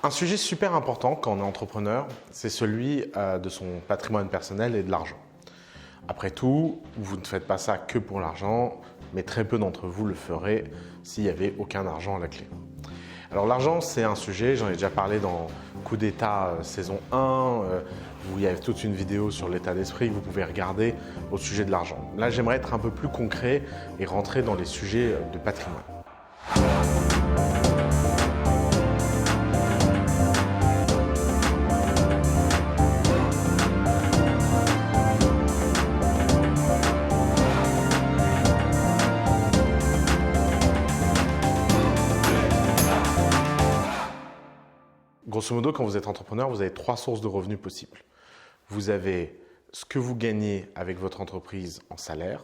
Un sujet super important quand on est entrepreneur, c'est celui de son patrimoine personnel et de l'argent. Après tout, vous ne faites pas ça que pour l'argent, mais très peu d'entre vous le feraient s'il n'y avait aucun argent à la clé. Alors l'argent, c'est un sujet, j'en ai déjà parlé dans Coup d'État saison 1, où il y avait toute une vidéo sur l'état d'esprit que vous pouvez regarder au sujet de l'argent. Là, j'aimerais être un peu plus concret et rentrer dans les sujets de patrimoine. Grosso modo, quand vous êtes entrepreneur, vous avez 3 sources de revenus possibles. Vous avez ce que vous gagnez avec votre entreprise en salaire,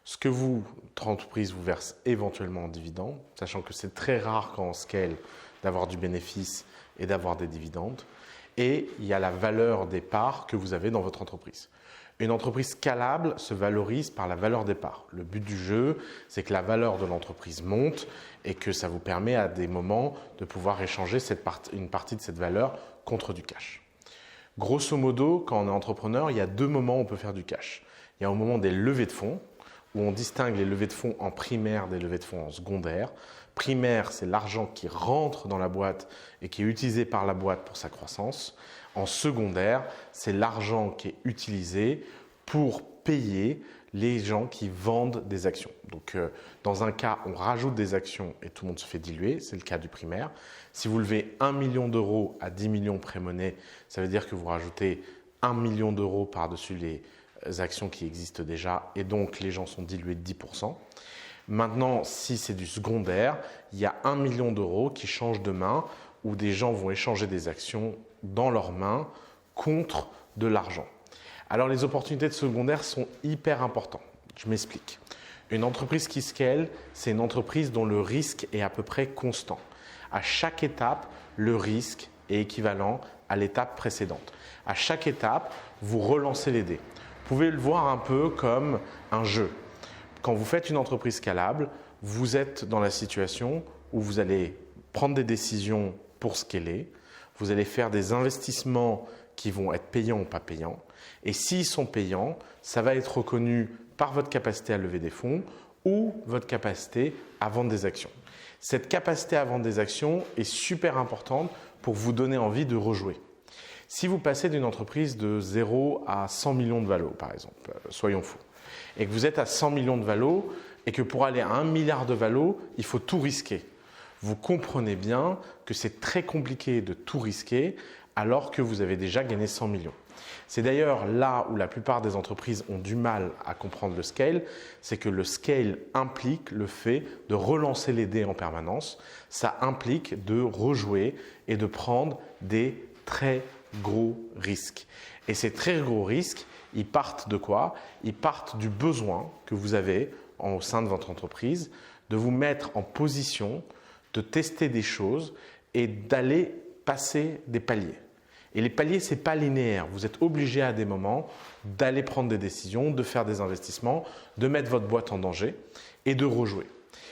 ce que votre entreprise vous verse éventuellement en dividendes, sachant que c'est très rare quand on scale d'avoir du bénéfice et d'avoir des dividendes. Et il y a la valeur des parts que vous avez dans votre entreprise. Une entreprise scalable se valorise par la valeur des parts. Le but du jeu, c'est que la valeur de l'entreprise monte et que ça vous permet à des moments de pouvoir échanger une partie de cette valeur contre du cash. Grosso modo, quand on est entrepreneur, il y a 2 moments où on peut faire du cash. Il y a au moment des levées de fonds, où on distingue les levées de fonds en primaire des levées de fonds en secondaire. Primaire, c'est l'argent qui rentre dans la boîte et qui est utilisé par la boîte pour sa croissance. En secondaire, c'est l'argent qui est utilisé pour payer les gens qui vendent des actions. Donc, dans un cas, on rajoute des actions et tout le monde se fait diluer, c'est le cas du primaire. Si vous levez 1 million d'euros à 10 millions pré-monnaie, ça veut dire que vous rajoutez 1 million d'euros par-dessus les actions qui existent déjà et donc les gens sont dilués de 10%. Maintenant, si c'est du secondaire, il y a 1 million d'euros qui changent de main où des gens vont échanger des actions dans leurs mains contre de l'argent. Alors les opportunités de secondaire sont hyper importantes. Je m'explique. Une entreprise qui scale, c'est une entreprise dont le risque est à peu près constant. À chaque étape, le risque est équivalent à l'étape précédente. À chaque étape, vous relancez les dés. Vous pouvez le voir un peu comme un jeu. Quand vous faites une entreprise scalable, vous êtes dans la situation où vous allez prendre des décisions pour scaler, vous allez faire des investissements qui vont être payants ou pas payants. Et s'ils sont payants, ça va être reconnu par votre capacité à lever des fonds ou votre capacité à vendre des actions. Cette capacité à vendre des actions est super importante pour vous donner envie de rejouer. Si vous passez d'une entreprise de 0 à 100 millions de valo, par exemple, soyons fous, et que vous êtes à 100 millions de valo et que pour aller à 1 milliard de valo, il faut tout risquer. Vous comprenez bien que c'est très compliqué de tout risquer alors que vous avez déjà gagné 100 millions. C'est d'ailleurs là où la plupart des entreprises ont du mal à comprendre le scale, c'est que le scale implique le fait de relancer les dés en permanence. Ça implique de rejouer et de prendre des très gros risques. Et ces très gros risques, ils partent de quoi? Ils partent du besoin que vous avez au sein de votre entreprise de vous mettre en position de tester des choses et d'aller passer des paliers. Et les paliers, ce n'est pas linéaire. Vous êtes obligé à des moments d'aller prendre des décisions, de faire des investissements, de mettre votre boîte en danger et de rejouer.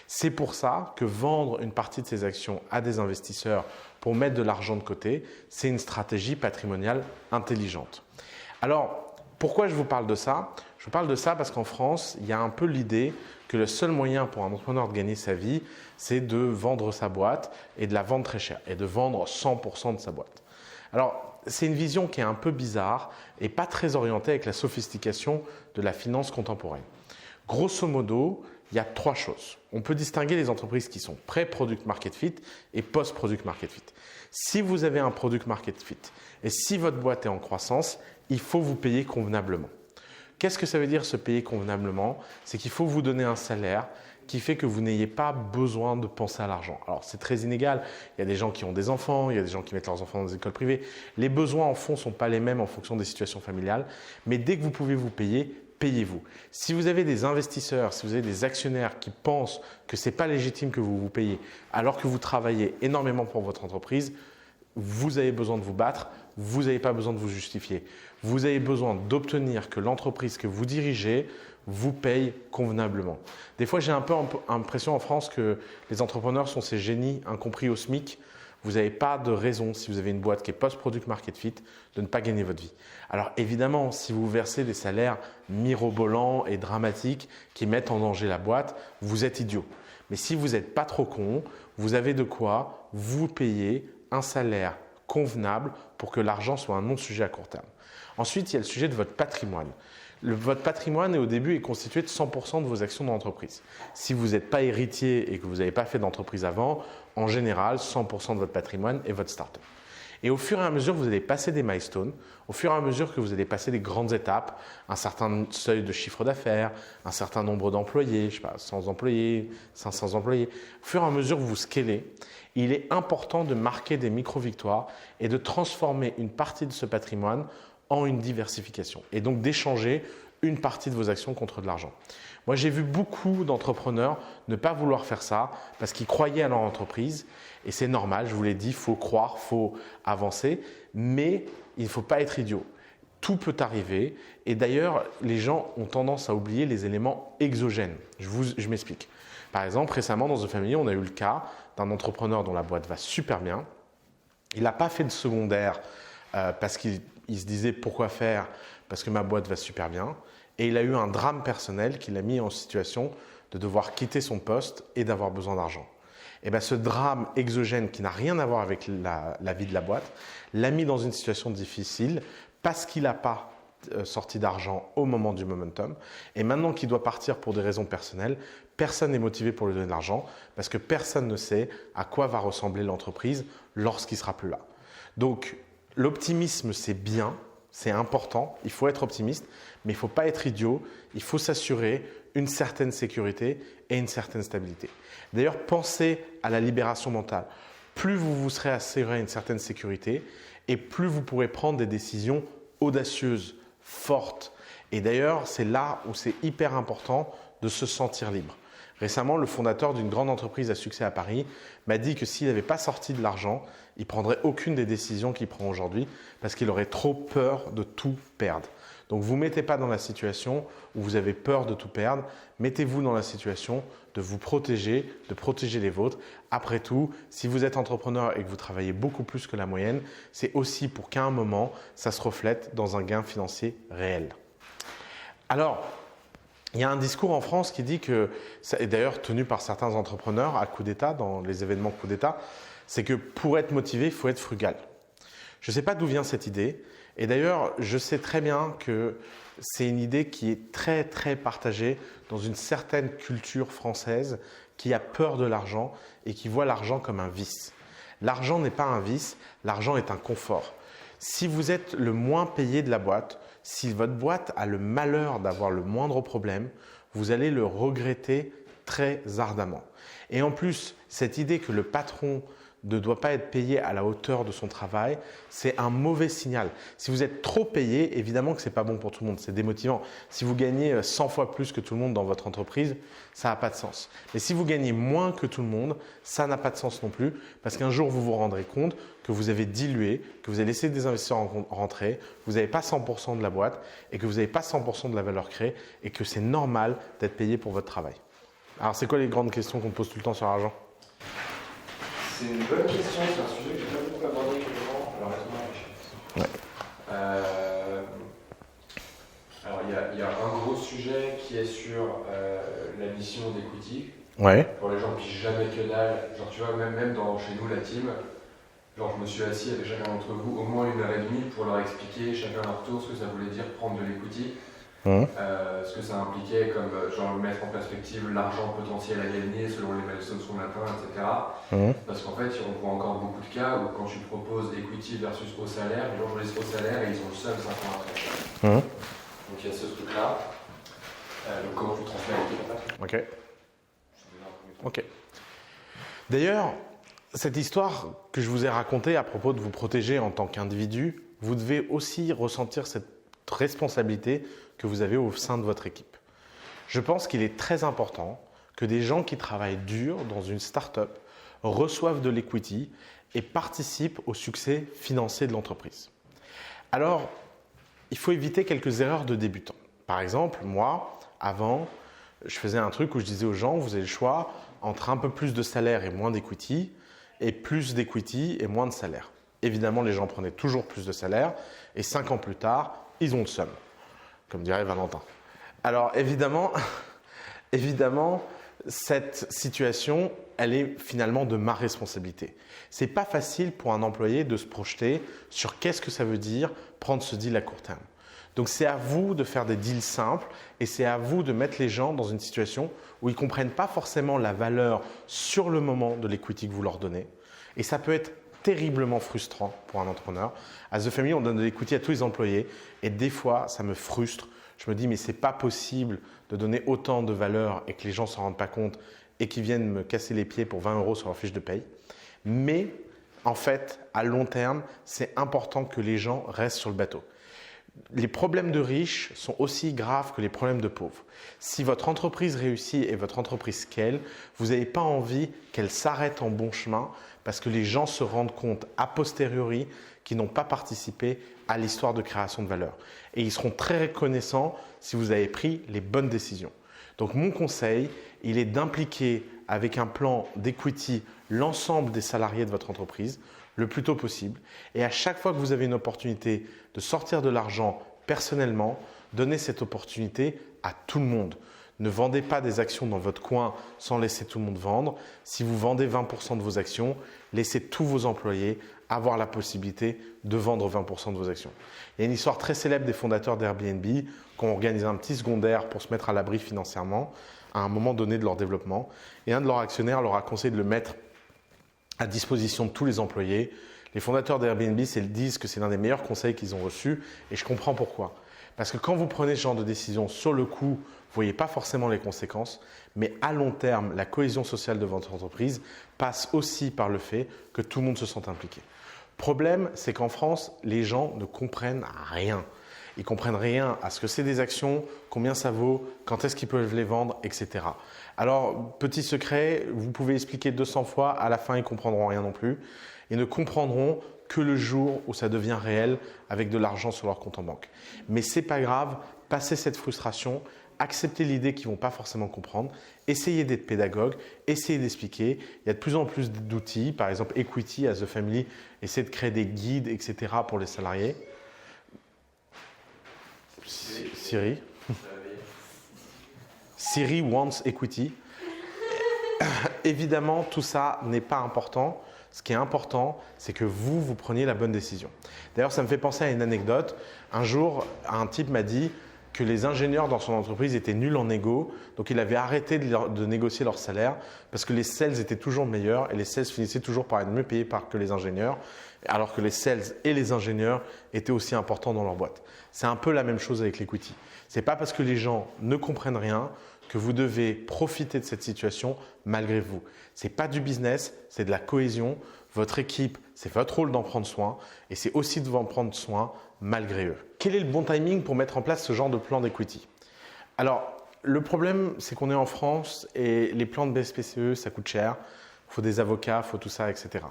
C'est pour ça que vendre une partie de ces actions à des investisseurs pour mettre de l'argent de côté, c'est une stratégie patrimoniale intelligente. Alors, pourquoi je vous parle de ça? Je vous parle de ça parce qu'en France, il y a un peu l'idée que le seul moyen pour un entrepreneur de gagner sa vie, c'est de vendre sa boîte et de la vendre très cher et de vendre 100% de sa boîte. Alors, c'est une vision qui est un peu bizarre et pas très orientée avec la sophistication de la finance contemporaine. Grosso modo, il y a 3 choses. On peut distinguer les entreprises qui sont pré-product market fit et post-product market fit. Si vous avez un product market fit et si votre boîte est en croissance, il faut vous payer convenablement. Qu'est-ce que ça veut dire se payer convenablement? C'est qu'il faut vous donner un salaire qui fait que vous n'ayez pas besoin de penser à l'argent. Alors c'est très inégal, il y a des gens qui ont des enfants, il y a des gens qui mettent leurs enfants dans des écoles privées. Les besoins en fond ne sont pas les mêmes en fonction des situations familiales, mais dès que vous pouvez vous payer, payez-vous. Si vous avez des investisseurs, si vous avez des actionnaires qui pensent que ce n'est pas légitime que vous vous payiez alors que vous travaillez énormément pour votre entreprise, vous avez besoin de vous battre, vous n'avez pas besoin de vous justifier. Vous avez besoin d'obtenir que l'entreprise que vous dirigez vous paye convenablement. Des fois, j'ai un peu l'impression en France que les entrepreneurs sont ces génies incompris au SMIC vous n'avez pas de raison, si vous avez une boîte qui est post-product market fit, de ne pas gagner votre vie. Alors évidemment, si vous versez des salaires mirobolants et dramatiques qui mettent en danger la boîte, vous êtes idiot. Mais si vous n'êtes pas trop con, vous avez de quoi vous payer un salaire convenable pour que l'argent soit un non-sujet à court terme. Ensuite, il y a le sujet de votre patrimoine. Votre patrimoine au début est constitué de 100% de vos actions dans l'entreprise. Si vous n'êtes pas héritier et que vous n'avez pas fait d'entreprise avant, en général, 100% de votre patrimoine est votre start-up. Et au fur et à mesure que vous allez passer des milestones, au fur et à mesure que vous allez passer des grandes étapes, un certain seuil de chiffre d'affaires, un certain nombre d'employés, je sais pas, 100 employés, 500 employés, au fur et à mesure que vous scalez, il est important de marquer des micro-victoires et de transformer une partie de ce patrimoine en une diversification et donc d'échanger une partie de vos actions contre de l'argent. Moi, j'ai vu beaucoup d'entrepreneurs ne pas vouloir faire ça parce qu'ils croyaient à leur entreprise et c'est normal, je vous l'ai dit, il faut croire, il faut avancer, mais il ne faut pas être idiot. Tout peut arriver et d'ailleurs, les gens ont tendance à oublier les éléments exogènes. Je m'explique. Par exemple, récemment, dans The Family, on a eu le cas d'un entrepreneur dont la boîte va super bien. Il n'a pas fait de secondaire parce qu'il se disait pourquoi faire, parce que ma boîte va super bien. Et il a eu un drame personnel qui l'a mis en situation de devoir quitter son poste et d'avoir besoin d'argent. Et bien ce drame exogène qui n'a rien à voir avec la vie de la boîte l'a mis dans une situation difficile parce qu'il n'a pas sorti d'argent au moment du momentum. Et maintenant qu'il doit partir pour des raisons personnelles, personne n'est motivé pour lui donner de l'argent parce que personne ne sait à quoi va ressembler l'entreprise lorsqu'il ne sera plus là. Donc l'optimisme, c'est bien, c'est important, il faut être optimiste, mais il ne faut pas être idiot, il faut s'assurer une certaine sécurité et une certaine stabilité. D'ailleurs, pensez à la libération mentale. Plus vous vous serez assuré une certaine sécurité et plus vous pourrez prendre des décisions audacieuses, fortes. Et d'ailleurs, c'est là où c'est hyper important de se sentir libre. Récemment, le fondateur d'une grande entreprise à succès à Paris m'a dit que s'il n'avait pas sorti de l'argent, il ne prendrait aucune des décisions qu'il prend aujourd'hui parce qu'il aurait trop peur de tout perdre. Donc, vous ne mettez pas dans la situation où vous avez peur de tout perdre. Mettez-vous dans la situation de vous protéger, de protéger les vôtres. Après tout, si vous êtes entrepreneur et que vous travaillez beaucoup plus que la moyenne, c'est aussi pour qu'à un moment, ça se reflète dans un gain financier réel. Alors, il y a un discours en France qui dit que, et d'ailleurs tenu par certains entrepreneurs à coup d'État, dans les événements coup d'État, c'est que pour être motivé, il faut être frugal. Je ne sais pas d'où vient cette idée. Et d'ailleurs, je sais très bien que c'est une idée qui est très, très partagée dans une certaine culture française qui a peur de l'argent et qui voit l'argent comme un vice. L'argent n'est pas un vice, l'argent est un confort. Si vous êtes le moins payé de la boîte, si votre boîte a le malheur d'avoir le moindre problème, vous allez le regretter très ardemment. Et en plus, cette idée que le patron ne doit pas être payé à la hauteur de son travail, c'est un mauvais signal. Si vous êtes trop payé, évidemment que ce n'est pas bon pour tout le monde, c'est démotivant. Si vous gagnez 100 fois plus que tout le monde dans votre entreprise, ça n'a pas de sens. Mais si vous gagnez moins que tout le monde, ça n'a pas de sens non plus, parce qu'un jour vous vous rendrez compte que vous avez dilué, que vous avez laissé des investisseurs rentrer, vous n'avez pas 100% de la boîte et que vous n'avez pas 100% de la valeur créée et que c'est normal d'être payé pour votre travail. Alors c'est quoi les grandes questions qu'on pose tout le temps sur l'argent ? C'est une bonne question, c'est un sujet que j'ai pas beaucoup abordé actuellement. Alors laisse-moi réfléchir. Ouais. Alors il y a un gros sujet qui est sur la mission d'Equity. Ouais. Pour les gens qui pigent jamais que dalle, genre tu vois, même chez nous la team, genre je me suis assis avec chacun d'entre vous au moins 1h30 pour leur expliquer chacun leur tour ce que ça voulait dire prendre de l'equity. Ce que ça impliquait comme genre mettre en perspective l'argent potentiel à gagner selon les milestones qu'on atteint, etc. Parce qu'en fait, on voit encore beaucoup de cas où quand tu proposes equity versus au salaire, les gens choisissent au salaire et ils ont le seul 5 ans après. Donc il y a ce truc-là. Donc comment tu transmets l'équipe en fait ? Ok. D'ailleurs, cette histoire que je vous ai racontée à propos de vous protéger en tant qu'individu, vous devez aussi ressentir cette responsabilité que vous avez au sein de votre équipe. Je pense qu'il est très important que des gens qui travaillent dur dans une start-up reçoivent de l'equity et participent au succès financier de l'entreprise. Alors, il faut éviter quelques erreurs de débutants. Par exemple, moi, avant, je faisais un truc où je disais aux gens, vous avez le choix entre un peu plus de salaire et moins d'equity, et plus d'equity et moins de salaire. Évidemment, les gens prenaient toujours plus de salaire et 5 ans plus tard, ils ont le seum, comme dirait Valentin. Alors évidemment, cette situation, elle est finalement de ma responsabilité. C'est pas facile pour un employé de se projeter sur qu'est-ce que ça veut dire prendre ce deal à court terme. Donc c'est à vous de faire des deals simples et c'est à vous de mettre les gens dans une situation où ils ne comprennent pas forcément la valeur sur le moment de l'equity que vous leur donnez. Et ça peut être terriblement frustrant pour un entrepreneur. À The Family, on donne de l'equity à tous les employés et des fois, ça me frustre. Je me dis, mais c'est pas possible de donner autant de valeur et que les gens ne s'en rendent pas compte et qu'ils viennent me casser les pieds pour 20 € sur leur fiche de paye. Mais en fait, à long terme, c'est important que les gens restent sur le bateau. Les problèmes de riches sont aussi graves que les problèmes de pauvres. Si votre entreprise réussit et votre entreprise scale, vous n'avez pas envie qu'elle s'arrête en bon chemin parce que les gens se rendent compte a posteriori qu'ils n'ont pas participé à l'histoire de création de valeur. Et ils seront très reconnaissants si vous avez pris les bonnes décisions. Donc mon conseil, il est d'impliquer avec un plan d'equity l'ensemble des salariés de votre entreprise le plus tôt possible. Et à chaque fois que vous avez une opportunité de sortir de l'argent personnellement, donnez cette opportunité à tout le monde. Ne vendez pas des actions dans votre coin sans laisser tout le monde vendre. Si vous vendez 20% de vos actions, laissez tous vos employés avoir la possibilité de vendre 20% de vos actions. Il y a une histoire très célèbre des fondateurs d'Airbnb qui ont organisé un petit secondaire pour se mettre à l'abri financièrement à un moment donné de leur développement. Et un de leurs actionnaires leur a conseillé de le mettre à disposition de tous les employés. Les fondateurs d'Airbnb disent que c'est l'un des meilleurs conseils qu'ils ont reçus et je comprends pourquoi. Parce que quand vous prenez ce genre de décision sur le coup, vous ne voyez pas forcément les conséquences, mais à long terme, la cohésion sociale de votre entreprise passe aussi par le fait que tout le monde se sente impliqué. Le problème, c'est qu'en France, les gens ne comprennent rien. Ils ne comprennent rien à ce que c'est des actions, combien ça vaut, quand est-ce qu'ils peuvent les vendre, etc. Alors, petit secret, vous pouvez expliquer 200 fois, à la fin, ils ne comprendront rien non plus. Ils ne comprendront que le jour où ça devient réel avec de l'argent sur leur compte en banque. Mais ce n'est pas grave, passez cette frustration, acceptez l'idée qu'ils ne vont pas forcément comprendre, essayez d'être pédagogue, essayez d'expliquer. Il y a de plus en plus d'outils, par exemple Equity à The Family, essayez de créer des guides, etc. pour les salariés. Siri. Siri wants equity. Évidemment, tout ça n'est pas important. Ce qui est important, c'est que vous preniez la bonne décision. D'ailleurs, ça me fait penser à une anecdote. Un jour, un type m'a dit que les ingénieurs dans son entreprise étaient nuls en négo. Donc, il avait arrêté de négocier leur salaire parce que les sales étaient toujours meilleurs et les sales finissaient toujours par être mieux payés que les ingénieurs, alors que les sales et les ingénieurs étaient aussi importants dans leur boîte. C'est un peu la même chose avec l'equity. Ce n'est pas parce que les gens ne comprennent rien que vous devez profiter de cette situation malgré vous. Ce n'est pas du business, c'est de la cohésion. Votre équipe, c'est votre rôle d'en prendre soin et c'est aussi de en prendre soin malgré eux. Quel est le bon timing pour mettre en place ce genre de plan d'equity? Alors, le problème, c'est qu'on est en France et les plans de BSPCE, ça coûte cher. Il faut des avocats, il faut tout ça, etc.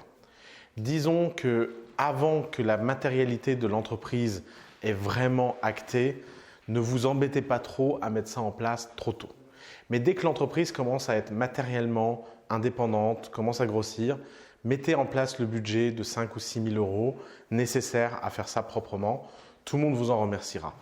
Disons qu'avant que la matérialité de l'entreprise est vraiment actée, ne vous embêtez pas trop à mettre ça en place trop tôt. Mais dès que l'entreprise commence à être matériellement indépendante, commence à grossir, mettez en place le budget de 5 ou 6 000 € nécessaire à faire ça proprement. Tout le monde vous en remerciera.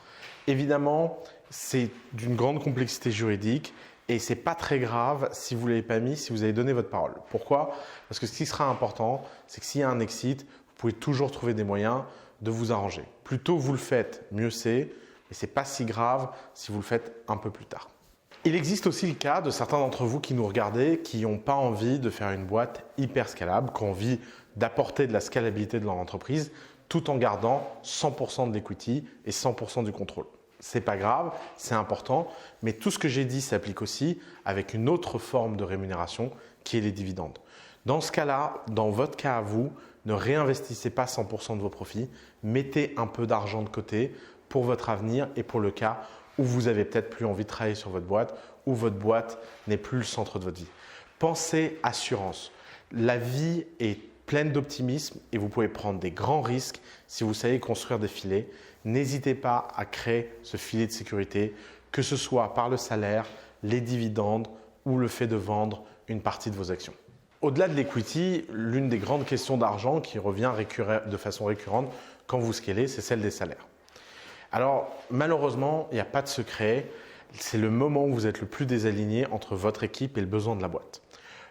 Évidemment, c'est d'une grande complexité juridique et ce n'est pas très grave si vous ne l'avez pas mis, si vous avez donné votre parole. Pourquoi? Parce que ce qui sera important, c'est que s'il y a un exit, vous pouvez toujours trouver des moyens de vous arranger. Plus tôt vous le faites, mieux c'est. Et ce n'est pas si grave si vous le faites un peu plus tard. Il existe aussi le cas de certains d'entre vous qui nous regardez, qui n'ont pas envie de faire une boîte hyper scalable, qui ont envie d'apporter de la scalabilité de leur entreprise tout en gardant 100% de l'equity et 100% du contrôle. Ce n'est pas grave, c'est important, mais tout ce que j'ai dit s'applique aussi avec une autre forme de rémunération qui est les dividendes. Dans ce cas-là, dans votre cas à vous, ne réinvestissez pas 100% de vos profits, mettez un peu d'argent de côté pour votre avenir et pour le cas où vous avez peut-être plus envie de travailler sur votre boîte, ou votre boîte n'est plus le centre de votre vie. Pensez assurance. La vie est pleine d'optimisme et vous pouvez prendre des grands risques si vous savez construire des filets. N'hésitez pas à créer ce filet de sécurité, que ce soit par le salaire, les dividendes ou le fait de vendre une partie de vos actions. Au-delà de l'equity, l'une des grandes questions d'argent qui revient de façon récurrente quand vous scalez, c'est celle des salaires. Alors, malheureusement, il n'y a pas de secret. C'est le moment où vous êtes le plus désaligné entre votre équipe et le besoin de la boîte.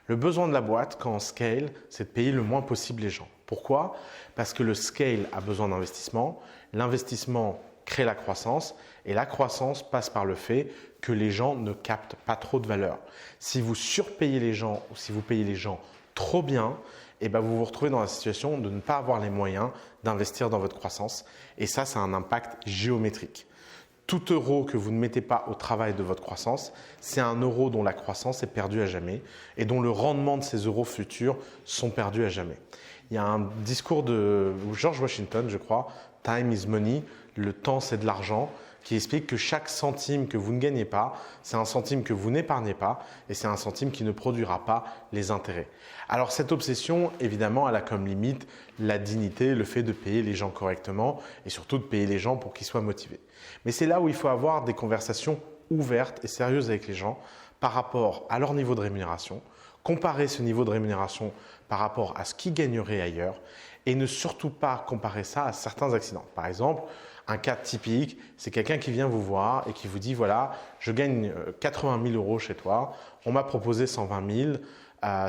Le besoin de la boîte, quand on scale, c'est de payer le moins possible les gens. Pourquoi? Parce que le scale a besoin d'investissement. L'investissement crée la croissance et la croissance passe par le fait que les gens ne captent pas trop de valeur. Si vous surpayez les gens ou si vous payez les gens trop bien, vous vous retrouvez dans la situation de ne pas avoir les moyens d'investir dans votre croissance. Et ça a un impact géométrique. Tout euro que vous ne mettez pas au travail de votre croissance, c'est un euro dont la croissance est perdue à jamais et dont le rendement de ces euros futurs sont perdus à jamais. Il y a un discours de George Washington, je crois, « Time is money », le temps c'est de l'argent, qui explique que chaque centime que vous ne gagnez pas, c'est un centime que vous n'épargnez pas et c'est un centime qui ne produira pas les intérêts. Alors cette obsession, évidemment, elle a comme limite la dignité, le fait de payer les gens correctement et surtout de payer les gens pour qu'ils soient motivés. Mais c'est là où il faut avoir des conversations ouvertes et sérieuses avec les gens par rapport à leur niveau de rémunération, comparer ce niveau de rémunération par rapport à ce qu'ils gagneraient ailleurs et ne surtout pas comparer ça à certains accidents. Par exemple, un cas typique, c'est quelqu'un qui vient vous voir et qui vous dit « voilà, je gagne 80 000 euros chez toi, on m'a proposé 120 000,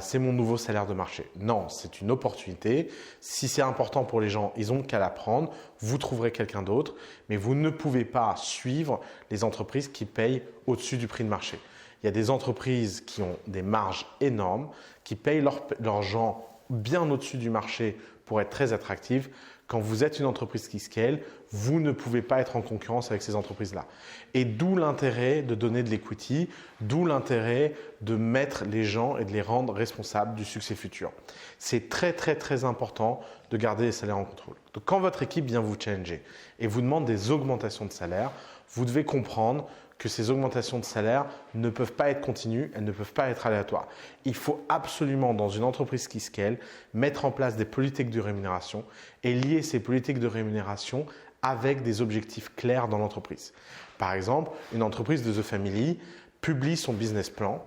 c'est mon nouveau salaire de marché. » Non, c'est une opportunité. Si c'est important pour les gens, ils n'ont qu'à la prendre. Vous trouverez quelqu'un d'autre, mais vous ne pouvez pas suivre les entreprises qui payent au-dessus du prix de marché. Il y a des entreprises qui ont des marges énormes, qui payent leurs gens bien au-dessus du marché pour être très attractives. Quand vous êtes une entreprise qui scale, vous ne pouvez pas être en concurrence avec ces entreprises-là. Et d'où l'intérêt de donner de l'equity, d'où l'intérêt de mettre les gens et de les rendre responsables du succès futur. C'est très, très, très important de garder les salaires en contrôle. Donc, quand votre équipe vient vous challenger et vous demande des augmentations de salaire, vous devez comprendre que ces augmentations de salaire ne peuvent pas être continues, elles ne peuvent pas être aléatoires. Il faut absolument, dans une entreprise qui scale, mettre en place des politiques de rémunération et lier ces politiques de rémunération avec des objectifs clairs dans l'entreprise. Par exemple, une entreprise de The Family publie son business plan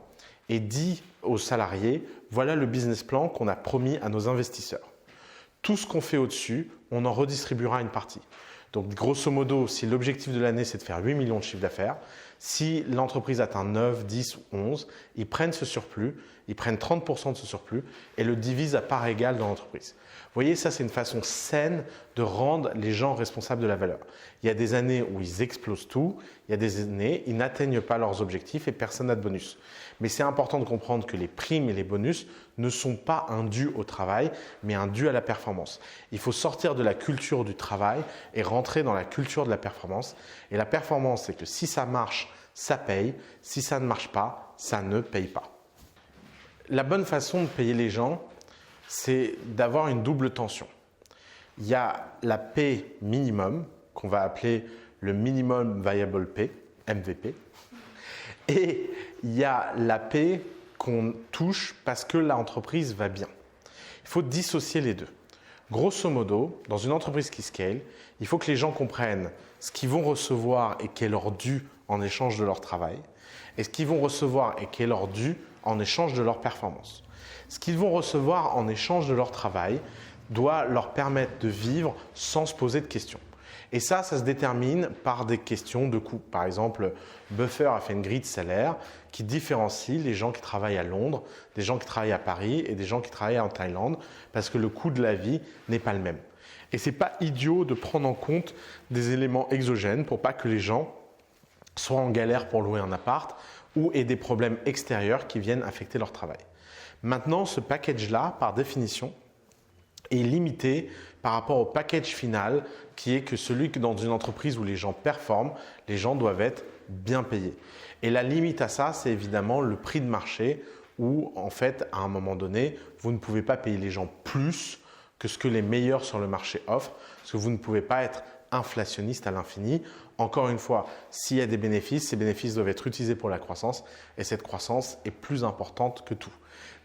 et dit aux salariés « voilà le business plan qu'on a promis à nos investisseurs. Tout ce qu'on fait au-dessus, on en redistribuera une partie. » Donc, grosso modo, si l'objectif de l'année, c'est de faire 8 millions de chiffre d'affaires, si l'entreprise atteint 9, 10 ou 11, ils prennent ce surplus, ils prennent 30% de ce surplus et le divisent à part égale dans l'entreprise. Vous voyez, ça, c'est une façon saine de rendre les gens responsables de la valeur. Il y a des années où ils explosent tout, il y a des années où ils n'atteignent pas leurs objectifs et personne n'a de bonus. Mais c'est important de comprendre que les primes et les bonus ne sont pas indus au travail, mais indus à la performance. Il faut sortir de la culture du travail et rentrer dans la culture de la performance. Et la performance, c'est que si ça marche, ça paye. Si ça ne marche pas, ça ne paye pas. La bonne façon de payer les gens, c'est d'avoir une double tension. Il y a la paie minimum, qu'on va appeler le Minimum Viable Pay, MVP. Et il y a la paie qu'on touche parce que l'entreprise va bien. Il faut dissocier les deux. Grosso modo, dans une entreprise qui scale, il faut que les gens comprennent ce qu'ils vont recevoir et qu'est leur dû en échange de leur travail, et ce qu'ils vont recevoir et qu'est leur dû en échange de leur performance. Ce qu'ils vont recevoir en échange de leur travail doit leur permettre de vivre sans se poser de questions. Et ça se détermine par des questions de coût. Par exemple, Buffer a fait une grille de salaire qui différencie les gens qui travaillent à Londres, des gens qui travaillent à Paris et des gens qui travaillent en Thaïlande parce que le coût de la vie n'est pas le même. Et ce n'est pas idiot de prendre en compte des éléments exogènes pour pas que les gens soient en galère pour louer un appart ou aient des problèmes extérieurs qui viennent affecter leur travail. Maintenant, ce package-là, par définition, est limité par rapport au package final qui est que celui que dans une entreprise où les gens performent, les gens doivent être bien payés. Et la limite à ça, c'est évidemment le prix de marché où en fait, à un moment donné, vous ne pouvez pas payer les gens plus que ce que les meilleurs sur le marché offrent parce que vous ne pouvez pas être inflationniste à l'infini. Encore une fois, s'il y a des bénéfices, ces bénéfices doivent être utilisés pour la croissance et cette croissance est plus importante que tout.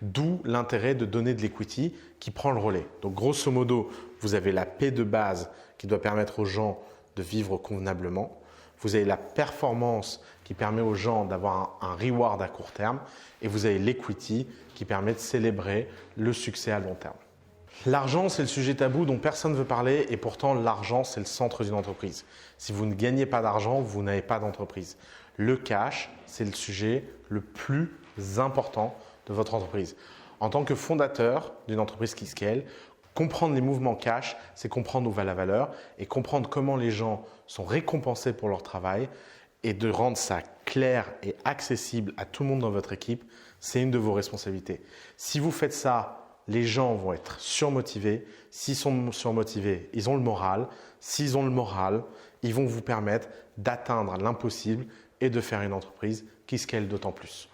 D'où l'intérêt de donner de l'equity qui prend le relais. Donc grosso modo, vous avez la paie de base qui doit permettre aux gens de vivre convenablement. vous avez la performance qui permet aux gens d'avoir un reward à court terme et vous avez l'equity qui permet de célébrer le succès à long terme. L'argent, c'est le sujet tabou dont personne ne veut parler et pourtant l'argent, c'est le centre d'une entreprise. Si vous ne gagnez pas d'argent, vous n'avez pas d'entreprise. Le cash, c'est le sujet le plus important de votre entreprise. En tant que fondateur d'une entreprise qui scale, comprendre les mouvements cash, c'est comprendre où va la valeur et comprendre comment les gens sont récompensés pour leur travail et de rendre ça clair et accessible à tout le monde dans votre équipe, c'est une de vos responsabilités. Si vous faites ça, les gens vont être surmotivés. S'ils sont surmotivés, ils ont le moral. S'ils ont le moral, ils vont vous permettre d'atteindre l'impossible et de faire une entreprise qui scale d'autant plus.